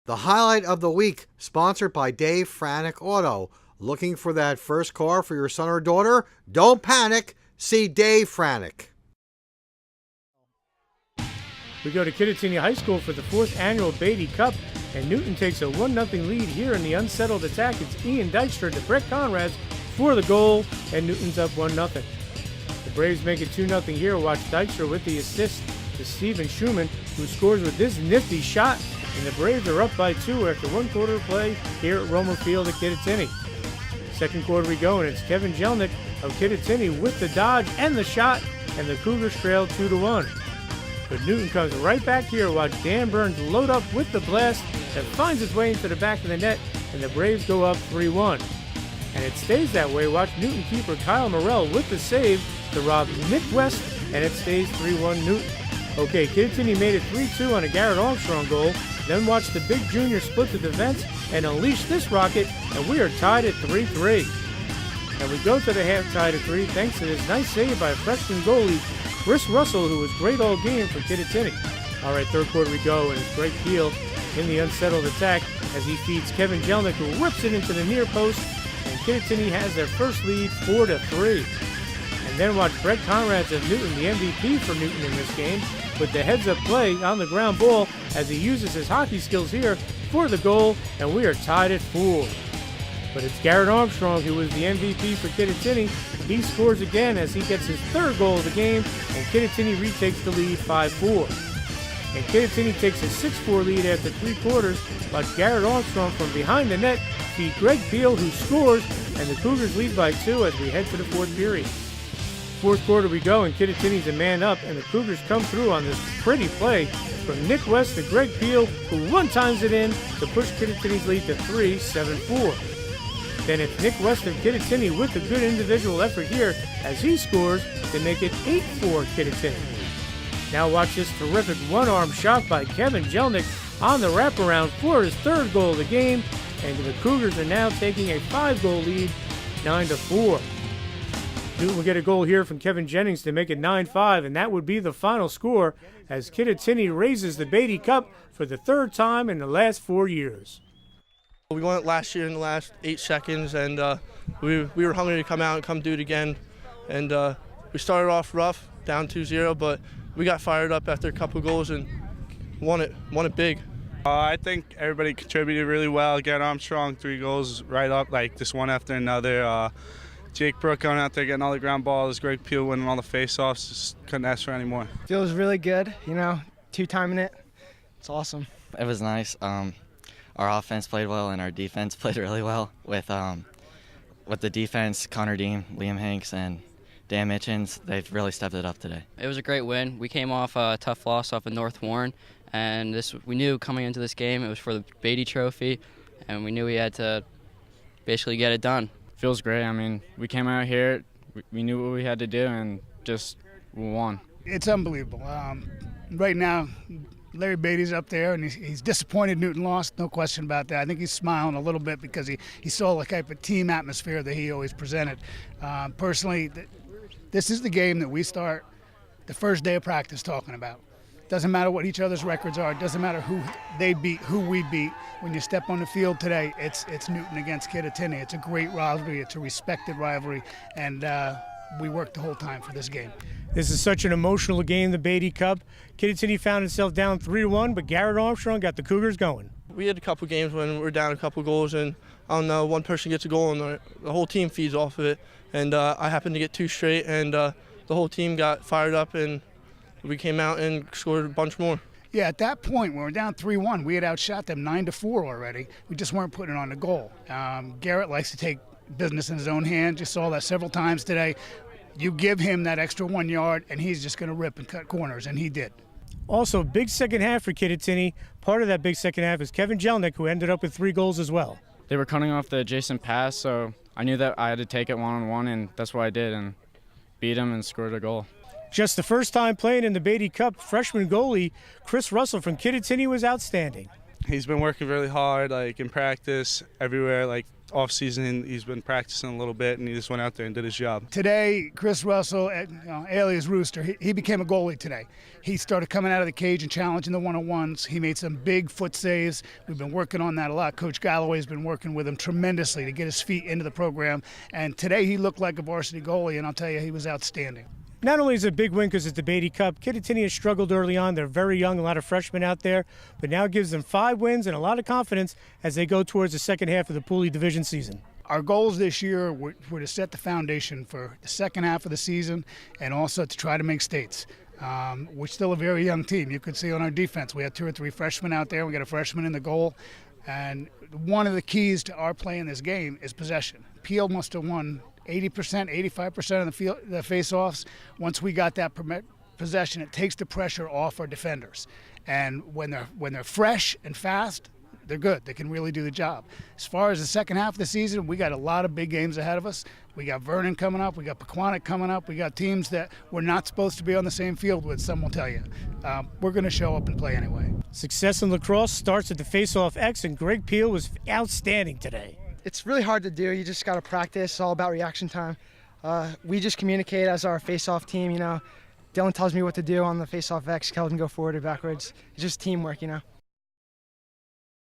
The highlight of the week, sponsored by Dave Franek Auto. Looking for that first car for your son or daughter? Don't panic. See Dave Franek. We go to Kittatinny High School for the 4th annual Beatty Cup, and Newton takes a 1-0 lead here in the unsettled attack. It's Ian Dykstra to Brett Conrads for the goal, and Newton's up 1-0. The Braves make it 2-0 here. Watch Dykstra with the assist to Steven Schumann, who scores with this nifty shot, and the Braves are up by 2 after 1 quarter of play here at Romer Field at Kittatinny. Second quarter we go, and it's Kevin Jelnick of Kittatinny with the dodge and the shot, and the Cougars trail 2-1. But Newton comes right back here. Watch Dan Burns load up with the blast that finds its way into the back of the net, and the Braves go up 3-1. And it stays that way. Watch Newton keeper Kyle Morrell with the save to rob Nick West, and it stays 3-1 Newton. Okay, Kittatinny made it 3-2 on a Garrett Armstrong goal. Then watch the big junior split the defense and unleash this rocket, and we are tied at 3-3. And we go to the half tied at 3 thanks to this nice save by freshman goalie Chris Russell, who was great all game for Kittatinny. All right, third quarter we go, and it's Greg Peel in the unsettled attack as he feeds Kevin Jelnick, who whips it into the near post, and Kittatinny has their first lead 4-3. And then watch Brett Conrads of Newton, the MVP for Newton in this game, with the heads-up play on the ground ball as he uses his hockey skills here for the goal, and we are tied at 4. But it's Garrett Armstrong who was the MVP for Kittatinny. He scores again as he gets his 3rd goal of the game, and Kittatinny retakes the lead 5-4. And Kittatinny takes a 6-4 lead after 3 quarters. Watch Garrett Armstrong from behind the net feed Greg Peel, who scores, and the Cougars lead by 2 as we head to the 4th period. Fourth quarter we go, and Kittatinny's a man up, and the Cougars come through on this pretty play from Nick West to Greg Peel, who one-times it in to push Kittatinny's lead to 7-4. Then it's Nick West of Kittatinny with a good individual effort here as he scores to make it 8-4 Kittatinny. Now watch this terrific one-arm shot by Kevin Jelnick on the wraparound for his 3rd goal of the game, and the Cougars are now taking a 5-goal lead, 9-4. Newton will get a goal here from Kevin Jennings to make it 9-5, and that would be the final score as Kittatinny raises the Beatty Cup for the 3rd time in the last 4 years. We won it last year in the last 8 seconds, and we were hungry to come out and come do it again. And we started off rough, down 2-0, but we got fired up after a couple goals and won it big. I think everybody contributed really well. Garrett Armstrong, 3 goals right up, like just one after another. Jake Brook going out there getting all the ground balls, Greg Peel winning all the face-offs, just couldn't ask for any more. Feels really good, 2-timing it. It's awesome. It was nice. Our offense played well and our defense played really well. With the defense, Connor Dean, Liam Hanks, and Dan Mitchens, they've really stepped it up today. It was a great win. We came off a tough loss off of North Warren, and we knew coming into this game it was for the Beatty Trophy, and we knew we had to basically get it done. Feels great. I mean, we came out here, we knew what we had to do, and we won. It's unbelievable. Right now, Larry Beatty's up there, and he's disappointed Newton lost, no question about that. I think he's smiling a little bit because he saw the type of team atmosphere that he always presented. Personally, this is the game that we start the first day of practice talking about. Doesn't matter what each other's records are. It doesn't matter who they beat, who we beat. When you step on the field today, it's Newton against Kittatinny. It's a great rivalry. It's a respected rivalry, and we worked the whole time for this game. This is such an emotional game, the Beatty Cup. Kittatinny found itself down 3-1, but Garrett Armstrong got the Cougars going. We had a couple games when we were down a couple goals, and I don't know, one person gets a goal and the whole team feeds off of it. And I happened to get 2 straight, and the whole team got fired up, and we came out and scored a bunch more. Yeah, at that point, when we were down 3-1, we had outshot them 9-4 already. We just weren't putting it on the goal. Garrett likes to take business in his own hands. You saw that several times today. You give him that extra 1 yard, and he's just going to rip and cut corners, and he did. Also, big second half for Kittatinny. Part of that big second half is Kevin Jelnick, who ended up with 3 goals as well. They were cutting off the adjacent pass, so I knew that I had to take it one-on-one, and that's what I did, and beat him and scored a goal. Just the first time playing in the Beatty Cup, freshman goalie Chris Russell from Kittatinny was outstanding. He's been working really hard, like in practice, everywhere, like off season he's been practicing a little bit, and he just went out there and did his job. Today, Chris Russell, alias Rooster, he became a goalie today. He started coming out of the cage and challenging the one-on-ones. He made some big foot saves. We've been working on that a lot. Coach Galloway's been working with him tremendously to get his feet into the program. And today he looked like a varsity goalie, and I'll tell you, he was outstanding. Not only is it a big win because it's the Beatty Cup, Kittatinny has struggled early on. They're very young, a lot of freshmen out there, but now it gives them 5 wins and a lot of confidence as they go towards the second half of the Pooley Division season. Our goals this year were to set the foundation for the second half of the season and also to try to make states. We're still a very young team. You could see on our defense, we had 2 or 3 freshmen out there. We got a freshman in the goal. And one of the keys to our play in this game is possession. Peel must have won 80%, 85% of the face-offs. Once we got that possession, it takes the pressure off our defenders. And when they're fresh and fast, they're good. They can really do the job. As far as the second half of the season, we got a lot of big games ahead of us. We got Vernon coming up. We got Pequannock coming up. We got teams that we're not supposed to be on the same field with, some will tell you. We're going to show up and play anyway. Success in lacrosse starts at the face-off X, and Greg Peel was outstanding today. It's really hard to do. You just got to practice. It's all about reaction time. We just communicate as our face-off team. Dylan tells me what to do on the face-off X. Kelvin go forward or backwards. It's just teamwork,